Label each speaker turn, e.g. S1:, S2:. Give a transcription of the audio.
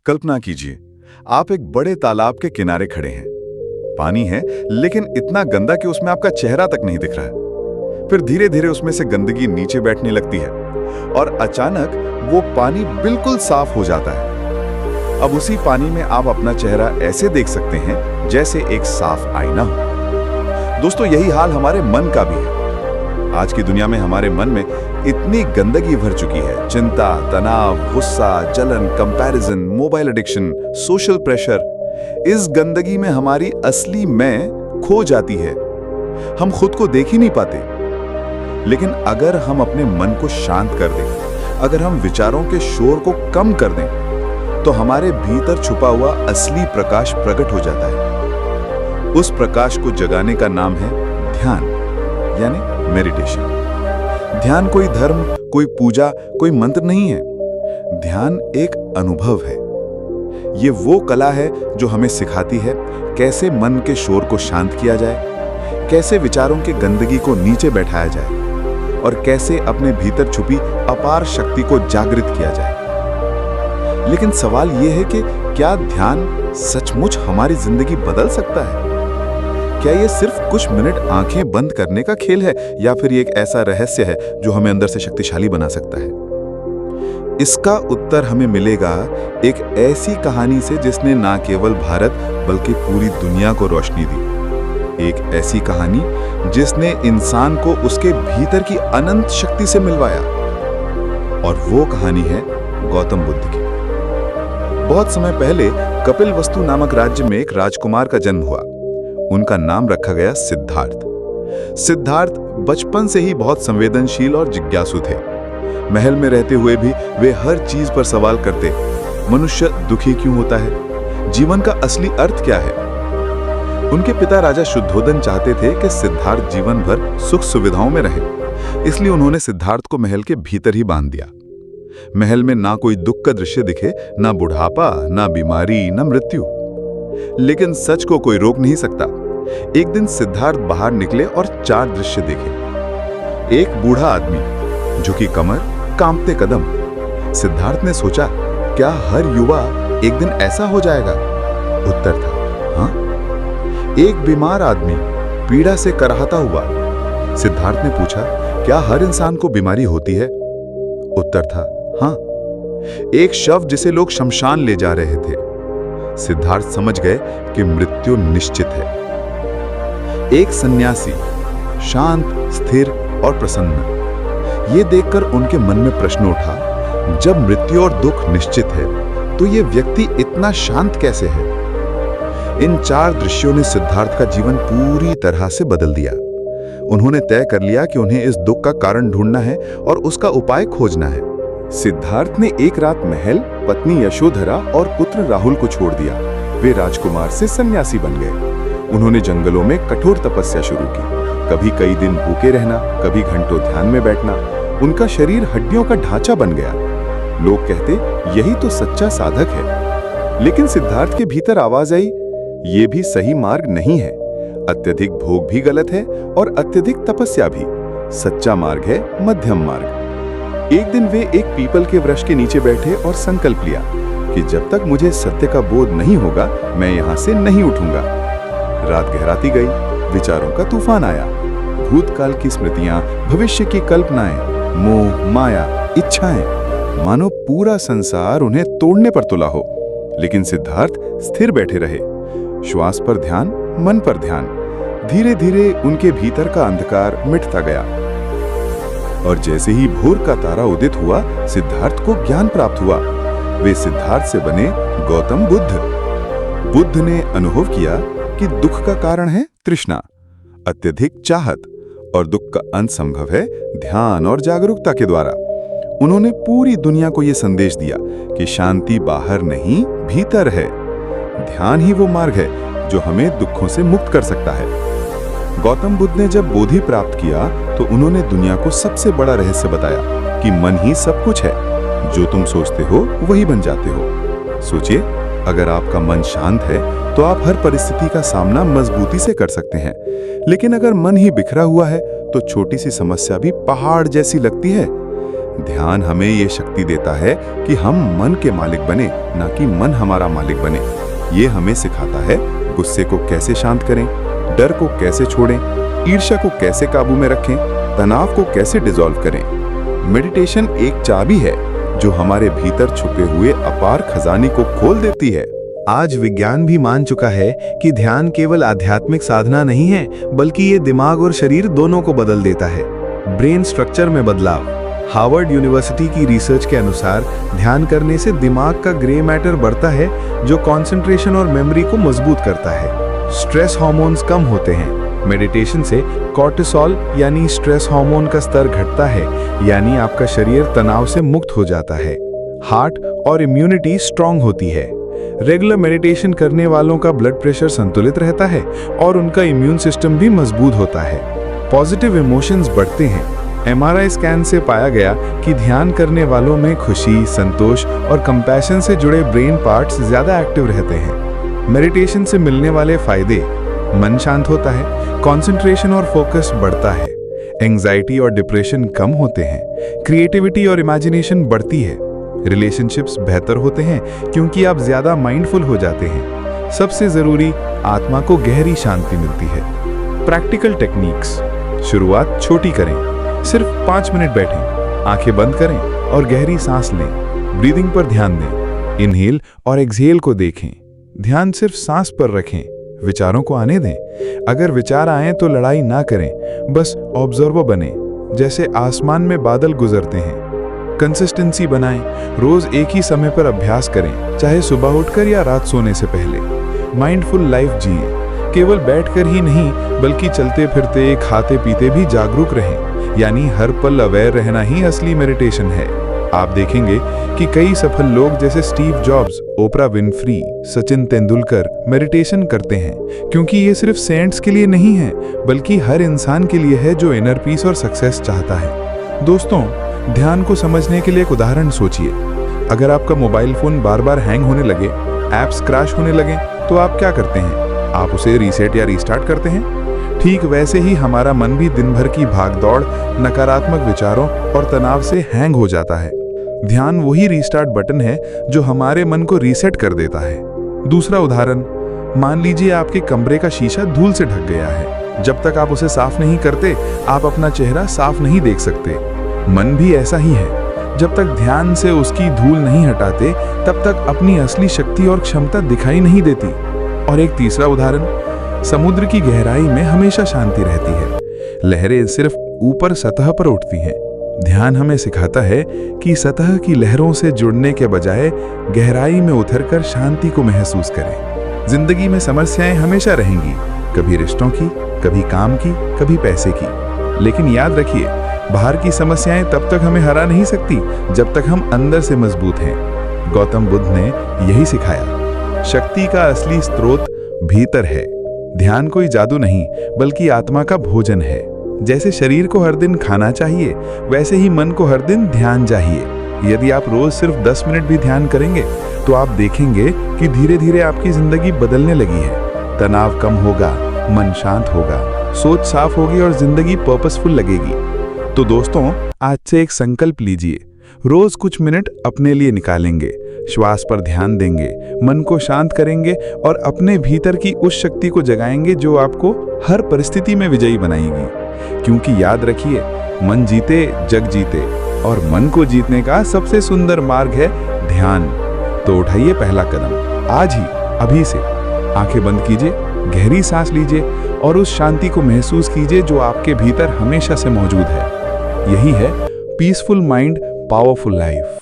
S1: कल्पना कीजिए, आप एक बड़े तालाब के किनारे खड़े हैं। पानी है, लेकिन इतना गंदा कि उसमें आपका चेहरा तक नहीं दिख रहा है। फिर धीरे धीरे उसमें से गंदगी नीचे बैठने लगती है और अचानक वो पानी बिल्कुल साफ हो जाता है। अब उसी पानी में आप अपना चेहरा ऐसे देख सकते हैं जैसे एक साफ आईना हो। दोस्तों, यही हाल हमारे मन का भी है। आज की दुनिया में हमारे मन में इतनी गंदगी भर चुकी है। चिंता, तनाव, गुस्सा, जलन, comparison, mobile addiction, social pressure. इस गंदगी में हमारी असली मैं खो जाती है। हम खुद को देख ही नहीं पाते। लेकिन अगर हम अपने मन को शांत कर दें, अगर हम विचारों के शोर को कम कर दें, तो हमारे भीतर छुपा हुआ असली प्रकाश प्रकट हो जाता है। उस प्रकाश को जगाने का नाम है ध्यान, यानी मेडिटेशन। ध्यान कोई धर्म, कोई पूजा, कोई मंत्र नहीं है। ध्यान एक अनुभव है। ये वो कला है जो हमें सिखाती है कैसे मन के शोर को शांत किया जाए, कैसे विचारों की गंदगी को नीचे बैठाया जाए और कैसे अपने भीतर छुपी अपार शक्ति को जागृत किया जाए। लेकिन सवाल यह है कि क्या ध्यान सचमुच हमारी जिंदगी बदल सकता है? क्या ये सिर्फ कुछ मिनट आंखें बंद करने का खेल है, या फिर ये एक ऐसा रहस्य है जो हमें अंदर से शक्तिशाली बना सकता है? इसका उत्तर हमें मिलेगा एक ऐसी कहानी से जिसने ना केवल भारत बल्कि पूरी दुनिया को रोशनी दी। एक ऐसी कहानी जिसने इंसान को उसके भीतर की अनंत शक्ति से मिलवाया। और वो कहानी है गौतम बुद्ध की। बहुत समय पहले कपिलवस्तु नामक राज्य में एक राजकुमार का जन्म हुआ। उनका नाम रखा गया सिद्धार्थ। सिद्धार्थ बचपन से ही बहुत संवेदनशील और जिज्ञासु थे। महल में रहते हुए भी वे हर चीज पर सवाल करते। मनुष्य दुखी क्यों होता है? जीवन का असली अर्थ क्या है? उनके पिता राजा शुद्धोधन चाहते थे कि सिद्धार्थ जीवन भर सुख सुविधाओं में रहे। इसलिए उन्होंने सिद्धार्थ को महल के भीतर ही बांध दिया। महल में ना कोई दुख का दृश्य दिखे, ना बुढ़ापा, ना बीमारी, ना मृत्यु। लेकिन सच को कोई रोक नहीं सकता। एक दिन सिद्धार्थ बाहर निकले और 4 दृश्य देखे। एक बूढ़ा आदमी, झुकी कमर, कांपते कदम। सिद्धार्थ ने सोचा, क्या हर युवा एक दिन ऐसा हो जाएगा? उत्तर था हाँ। एक बीमार आदमी, पीड़ा से कराहता हुआ। सिद्धार्थ ने पूछा, क्या हर इंसान को बीमारी होती है? उत्तर था हाँ। एक शव जिसे लोग शमशान ले जा रहे थे। सिद्धार्थ समझ गए कि मृत्यु निश्चित है। एक सन्यासी, शांत, स्थिर और प्रसन्न। यह देखकर उनके मन में प्रश्न उठा, जब मृत्यु और दुख निश्चित है तो यह व्यक्ति इतना शांत कैसे है? इन 4 दृश्यों ने सिद्धार्थ का जीवन पूरी तरह से बदल दिया। उन्होंने तय कर लिया कि उन्हें इस दुख का कारण ढूंढना है और उसका उपाय खोजना है। सिद्धार्थ ने एक रात महल, पत्नी यशोधरा और पुत्र राहुल को छोड़ दिया। वे राजकुमार से सन्यासी बन गए। उन्होंने जंगलों में कठोर तपस्या शुरू की। कभी कई दिन भूखे रहना, कभी घंटों ध्यान में बैठना। उनका शरीर हड्डियों का ढांचा बन गया। लोग कहते, यही तो सच्चा साधक है। लेकिन सिद्धार्थ के भीतर आवाज आई, ये भी सही मार्ग नहीं है। अत्यधिक भोग भी गलत है और अत्यधिक तपस्या भी। सच्चा मार्ग है मध्यम मार्ग। एक दिन वे एक पीपल के वृक्ष के नीचे बैठे और संकल्प लिया कि जब तक मुझे सत्य का बोध नहीं होगा, मैं यहां से नहीं उठूंगा। रात गहराती गई, विचारों का तूफान आया। भूतकाल की स्मृतियां, भविष्य की कल्पनाएं, मोह, माया, इच्छाएं, मानो पूरा संसार उन्हें तोड़ने पर तुला हो। लेकिन सिद्धार्थ स्थिर बैठे रहे। श्वास पर ध्यान, मन पर ध्यान। धीरे धीरे उनके भीतर का अंधकार मिटता गया। और जैसे ही भोर का तारा उदित हुआ, सिद्धार्थ को ज्ञान प्राप्त हुआ। वे सिद्धार्थ से बने गौतम बुद्ध। बुद्ध ने अनुभव किया कि दुख का कारण है तृष्णा, अत्यधिक चाहत, और दुख का अंत संभव है ध्यान और जागरूकता के द्वारा। उन्होंने पूरी दुनिया को यह संदेश दिया कि शांति बाहर नहीं, भीतर है। ध्यान ही वो मार्ग है जो हमें दुखों से मुक्त कर सकता है। गौतम बुद्ध ने जब बोधि प्राप्त किया तो उन्होंने दुनिया को सबसे बड़ा रहस्य बताया कि मन ही सब कुछ है। जो तुम सोचते हो वही बन जाते हो। सोचिए, अगर आपका मन शांत है तो आप हर परिस्थिति का सामना मजबूती से कर सकते हैं। लेकिन अगर मन ही बिखरा हुआ है तो छोटी सी समस्या भी पहाड़ जैसी लगती है। ध्यान हमें ये शक्ति देता है कि हम मन के मालिक बने, ना कि मन हमारा मालिक बने। ये हमें सिखाता है गुस्से को कैसे शांत करें, डर को कैसे छोड़ें, ईर्ष्या को कैसे काबू में रखें, तनाव को कैसे डिसॉल्व करें। मेडिटेशन एक चाबी है जो हमारे भीतर छुपे हुए अपार खजाने को खोल देती है।
S2: आज विज्ञान भी मान चुका है कि ध्यान केवल आध्यात्मिक साधना नहीं है, बल्कि ये दिमाग और शरीर दोनों को बदल देता है। ब्रेन स्ट्रक्चर में बदलाव। हार्वर्ड यूनिवर्सिटी की रिसर्च के अनुसार ध्यान करने से दिमाग का ग्रे मैटर बढ़ता है, जो कंसंट्रेशन और मेमोरी को मजबूत करता है। स्ट्रेस हार्मोन्स कम होते हैं। मेडिटेशन से कॉर्टिसोल यानी स्ट्रेस हार्मोन का स्तर घटता है, यानी आपका शरीर तनाव से मुक्त हो जाता है। हार्ट और इम्यूनिटी स्ट्रांग होती है। रेगुलर मेडिटेशन करने वालों का ब्लड प्रेशर संतुलित रहता है और उनका इम्यून सिस्टम भी मजबूत होता है। पॉजिटिव इमोशंस बढ़ते हैं। एमआरआई स्कैन से पाया गया कि ध्यान करने वालों में खुशी, संतोष और कंपैशन से जुड़े ब्रेन पार्ट्स ज्यादा एक्टिव रहते हैं। मेडिटेशन से मिलने वाले फायदे: मन शांत होता है, कंसंट्रेशन और फोकस बढ़ता है, एंजाइटी और डिप्रेशन कम होते हैं, क्रिएटिविटी और इमेजिनेशन बढ़ती है, रिलेशनशिप्स बेहतर होते हैं क्योंकि आप ज्यादा माइंडफुल हो जाते हैं। सबसे जरूरी, आत्मा को गहरी शांति मिलती है। Practical techniques. शुरुआत छोटी करें। सिर्फ 5 मिनट बैठें, आंखें बंद करें और गहरी सांस लें। ब्रीदिंग पर ध्यान दें। इनहेल और एक्सहेल को देखें। ध्यान सिर्फ सांस पर रखें, विचारों को आने दें। अगर विचार आए तो लड़ाई ना करें, बस ऑब्जर्वर बने, जैसे आसमान में बादल गुजरते हैं। कंसिस्टेंसी बनाएं। रोज एक ही समय पर अभ्यास करें, चाहे सुबह उठकर या रात सोने से पहले। माइंडफुल लाइफ जिएं। केवल बैठकर ही नहीं, बल्कि चलते फिरते, खाते पीते भी जागरूक रहें। यानी हर पल अवेयर रहना ही असली मेडिटेशन है। आप देखेंगे कि कई सफल लोग जैसे स्टीव जॉब्स, ओपरा विनफ्री, सचिन तेंदुलकर मेडिटेशन करते हैं, क्योंकि ये सिर्फ सेंट्स के लिए नहीं है, बल्कि हर इंसान के लिए है जो इनर पीस और सक्सेस चाहता है। दोस्तों, ध्यान को समझने के लिए एक उदाहरण सोचिए। अगर आपका मोबाइल फोन बार बार हैंग होने लगे, ऐप्स क्रैश होने लगे, तो आप क्या करते हैं? आप उसे रीसेट या रीस्टार्ट करते हैं। ठीक वैसे ही हमारा मन भी दिन भर की भागदौड़, नकारात्मक विचारों और तनाव से हैंग हो जाता है। ध्यान वही रीस्टार्ट बटन है जो हमारे मन को रीसेट कर देता है। दूसरा उदाहरण, मान लीजिए आपके कमरे का शीशा धूल से ढक गया है। जब तक आप उसे साफ नहीं करते, आप अपना चेहरा साफ नहीं देख सकते। मन भी ऐसा ही है। जब तक ध्यान से उसकी धूल नहीं हटाते, तब तक अपनी असली शक्ति और क्षमता दिखाई नहीं देती। और एक तीसरा उदाहरण, समुद्र की गहराई में हमेशा शांति रहती है। लहरें सिर्फ ऊपर सतह पर उठती हैं। ध्यान हमें सिखाता है कि सतह की लहरों से जुड़ने के बजाय गहराई में उतरकर शांति को महसूस करें। जिंदगी में समस्याएं हमेशा रहेंगी, कभी रिश्तों की, कभी काम की, कभी पैसे की। लेकिन याद रखिए, बाहर की समस्याएं तब तक हमें हरा नहीं सकती जब तक हम अंदर से मजबूत हैं। गौतम बुद्ध ने यही सिखाया। शक्ति का असली स्रोत भीतर है। ध्यान कोई जादू नहीं, बल्कि आत्मा का भोजन है। जैसे शरीर को हर दिन खाना चाहिए, वैसे ही मन को हर दिन ध्यान चाहिए। यदि आप रोज सिर्फ 10 मिनट भी ध्यान करेंगे, तो आप देखेंगे कि धीरे धीरे आपकी जिंदगी बदलने लगी है। तनाव कम होगा, मन शांत होगा, सोच साफ होगी और जिंदगी पर्पसफुल लगेगी। तो दोस्तों, आज से एक संकल्प लीजिए। रोज कुछ मिनट अपने लिए निकालेंगे, श्वास पर ध्यान देंगे, मन को शांत करेंगे और अपने भीतर की उस शक्ति को जगाएंगे जो आपको हर परिस्थिति में विजयी बनाएगी। क्योंकि याद रखिए, मन जीते जग जीते, और मन को जीतने का सबसे सुंदर मार्ग है ध्यान। तो उठाइए पहला कदम आज ही, अभी से। आंखें बंद कीजिए, गहरी सांस लीजिए और उस शांति को महसूस कीजिए जो आपके भीतर हमेशा से मौजूद है। यही है पीसफुल माइंड, पावरफुल लाइफ।